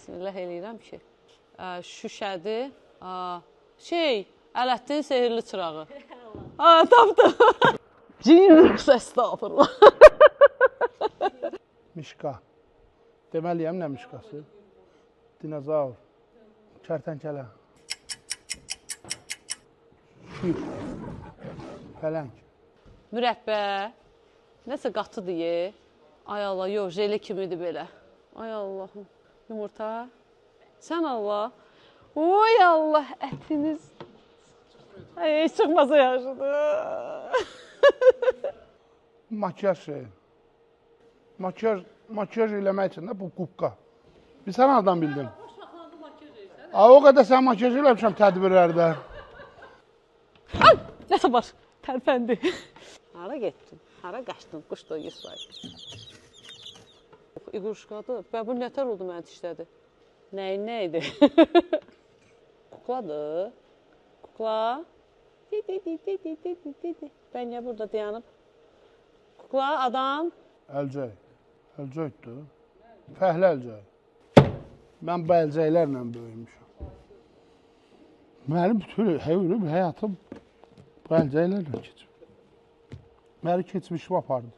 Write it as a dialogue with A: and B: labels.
A: Bismillah eləyirəm ki. Şüşədir. Ələddin sehirli çırağı. Tapdım. Cinrux estağfurullah.
B: Mişqa. Deməliyəm nə mişqası? Dinozavr. Kərtənkələ. Şir. Pələng.
A: Mürəbbə. Nəsə qatıdır ye. Ay Allah, yox, jeli kimidir belə. Ay Allahım. Yumurta. Sən Allah. Oy Allah, ətiniz. Ay, çıxmasa yaxşıdır.
B: Makyaj şey. Makyaj eləmək üçün də bu qubqa. Bir sən adam bildin. O qədər sən makyaj eləmişəm tədbirlərdə.
A: Ay, nəsə var, tərpəndi. Hara getdin? Hara qaçdın? Quş da yüzsaydı. İqruşqadır. Bu nətər oldu mənə dişlədi? Nəyin nə idi? Kukladır. Kukla. Ben ya burada dayanıb. Kukla, adam.
B: Əlcək. Əlcəkdir. Fəhlə əlcək. Mən bu əlcəklərlə böyümüşəm. Mənim bütün həyatım bu əlcəklərlə keçib. Məni keçmişim apardı.